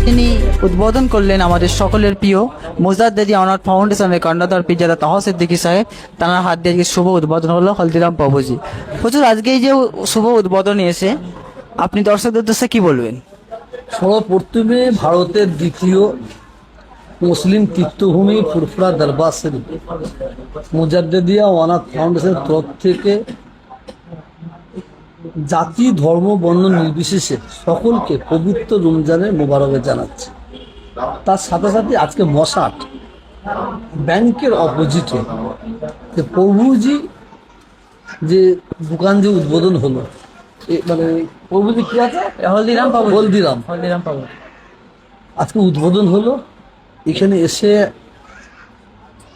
তিনি উদ্বোধন করলেন আমাদের সকলের প্রিয় মোজাদ্দেদি অনাথ ফাউন্ডেশনের কর্ণধার পীরজাদা তাহা সিদ্দিকী সাহেব। তার হাত দিয়ে আজকে শুভ উদ্বোধন হলো হলদিরাম প্রভুজি। হুজুর, আজকে এই যে শুভ উদ্বোধনে এসে আপনি দর্শকদের উদ্দেশ্যে কি বলবেন? সর্বপ্রথমে ভারতের দ্বিতীয় মুসলিম তীর্থভূমি ফুরফুরা দরবার শরীফ মুজাদ্দেদিয়া অনাথ ফাউন্ডেশনের তরফ থেকে জাতি ধর্ম বর্ণ নির্বিশেষে সকলকে পবিত্র রমজানের মোবারকে জানাচ্ছে। তার সাথে সাথে আজকে মশাট ব্যাংকের অপোজিটে যে প্রভুজি যে দোকান যে উদ্বোধন হলো, মানে প্রভুজি কি আছে হলদিরাম হলদিরাম আজকে উদ্বোধন হলো। এখানে এসে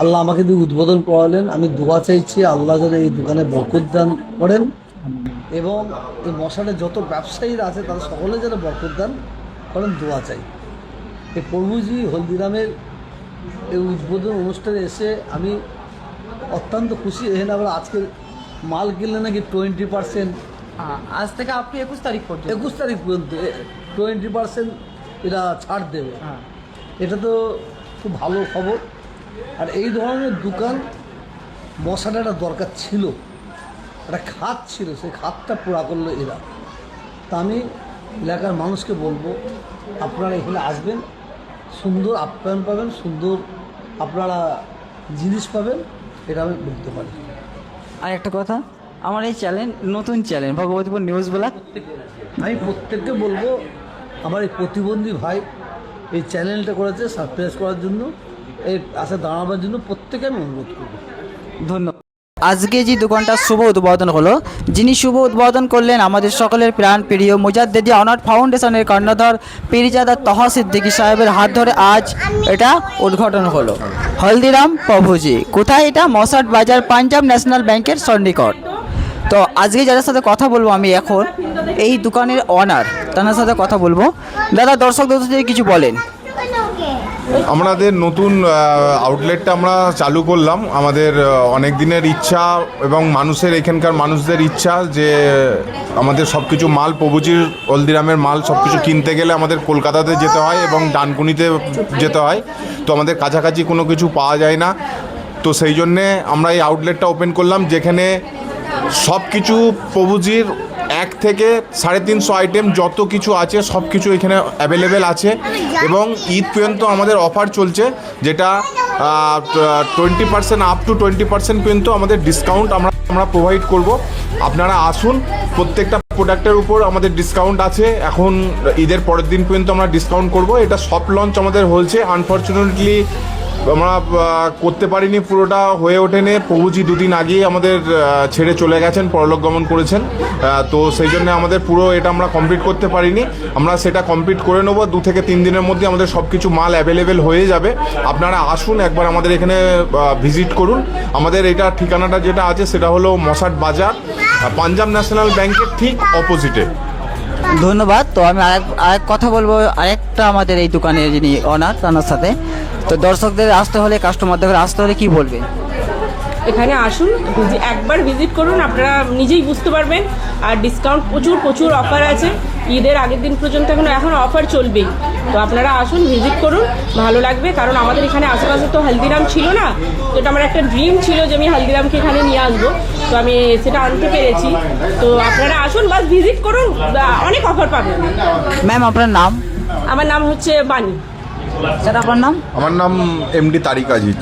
আল্লাহ আমাকে দিয়ে উদ্বোধন করালেন। আমি দোয়া চাইছি আল্লাহ যেন এই দোকানে বরকত দান করেন এবং এই মশালে যত ব্যবসায়ীরা আছে তারা সকলে যেন বরকত দান করেন, দোয়া চাই। এই প্রভুজি হলদিরামের এই উদ্বোধন অনুষ্ঠানে এসে আমি অত্যন্ত খুশি। এখানে আবার আজকে মাল কিনলে নাকি 20% আজ থেকে আপনি 21 তারিখ পর্যন্ত 21 তারিখ পর্যন্ত 20% এরা ছাড় দেবে। এটা তো খুব ভালো খবর। আর এই ধরনের দোকান বসাটা একটা দরকার ছিল, একটা খাত ছিল, সেই খাতটা পুরা করলো এরা। তা আমি এলাকার মানুষকে বলবো আপনারা এখানে আসবেন, সুন্দর আপ্যায়ন পাবেন, সুন্দর আপনারা জিনিস পাবেন, এটা আমি বলতে পারি। আর একটা কথা, আমার এই চ্যানেল নতুন চ্যানেল ভগবতীপুর নিউজ ব্লগ, আমি প্রত্যেককে বলবো আমার এই প্রতিবন্ধী ভাই এই চ্যানেলটা করেছে সাবস্ক্রাইব করার জন্য, এই আশা দাঁড়াবার জন্য প্রত্যেকে আমি অনুরোধ করব। ধন্যবাদ। আজকে যে দোকানটার শুভ উদ্বোধন হলো, যিনি শুভ উদ্বোধন করলেন আমাদের সকলের প্রাণ প্রিয় মুজাদ্দেদি অনাথ ফাউন্ডেশনের কর্ণধার পীরজাদা তাহা সিদ্দিকী সাহেবের হাত ধরে আজ এটা উদ্ঘাটন হলো। হলদিরাম প্রভুজি কোথায়? এটা মশাট বাজার, পাঞ্জাব ন্যাশনাল ব্যাংকের সন্নিকট। তো আজকে যাদের সাথে কথা বলবো আমি এখন এই দোকানের অনার, তার সাথে কথা বলবো। দাদা, দর্শকদের সাথে কিছু বলেন। আমাদের নতুন আউটলেটটা আমরা চালু করলাম। আমাদের অনেক দিনের ইচ্ছা এবং মানুষের এখানকার মানুষদের ইচ্ছা যে আমাদের সব কিছু মাল প্রভুজির হলদিরামের মাল সব কিছু কিনতে গেলে আমাদের কলকাতাতে যেতে হয় এবং ডানকুনিতে যেতে হয়। তো আমাদের কাছাকাছি কোনো কিছু পাওয়া যায় না। তো সেই জন্যে আমরা এই আউটলেটটা ওপেন করলাম, যেখানে সব কিছু প্রভুজির 1 থেকে 350 আইটেম যত কিছু আছে সব কিছু এখানে অ্যাভেলেবেল আছে। এবং ঈদ পর্যন্ত আমাদের অফার চলছে, যেটা 20% আপ টু 20% পর্যন্ত আমাদের ডিসকাউন্ট আমরা প্রোভাইড করব। আপনারা আসুন, প্রত্যেকটা প্রোডাক্টের উপর আমাদের ডিসকাউন্ট আছে। এখন ঈদের পরের দিন পর্যন্ত আমরা ডিসকাউন্ট করব। এটা সফট লঞ্চ আমাদের হয়েছে, আনফর্চুনেটলি আমরা করতে পারিনি, পুরোটা হয়ে ওঠেনি। প্রভুজি 2 দিন আগেই আমাদের ছেড়ে চলে গেছেন, পরলোক গমন করেছেন। তো সেই জন্য আমাদের পুরো এটা আমরা কমপ্লিট করতে পারিনি। আমরা সেটা কমপ্লিট করে নেবো। 2 থেকে 3 দিনের মধ্যে আমাদের সব কিছু মাল অ্যাভেলেবেল হয়ে যাবে। আপনারা আসুন, একবার আমাদের এখানে ভিজিট করুন। আমাদের এটা ঠিকানাটা যেটা আছে সেটা হলো মশাট বাজার, পাঞ্জাব ন্যাশনাল ব্যাংকের ঠিক অপোজিটে। ধন্যবাদ। তো আমি আরেক কথা বলবো, আরেকটা আমাদের এই দোকানের যিনি অনার তার সাথে। তো দর্শকদের আসতে হলে, কাস্টমারদের আসতে হলে কি বলবেন? এখানে আসুন, একবার ভিজিট করুন, আপনারা নিজেই বুঝতে পারবেন। আর ডিসকাউন্ট প্রচুর অফার আছে। ঈদের আগের দিন পর্যন্ত এখন অফার চলবেই। তো আপনারা আসুন, ভিজিট করুন, ভালো লাগবে। কারণ আমাদের এখানে আশেপাশে তো হলদিরাম ছিল না, তো এটা আমার একটা ড্রিম ছিল যে আমি হলদিরামকে এখানে নিয়ে আসবো। তো আমি সেটা আনতে পেরেছি। তো আপনারা আসুন, বাস ভিজিট করুন, অনেক অফার পাবেন। ম্যাম, আপনার নাম? আমার নাম হচ্ছে বানি। স্যার, আপনার নাম? আমার নাম MD তারিক আজিজ।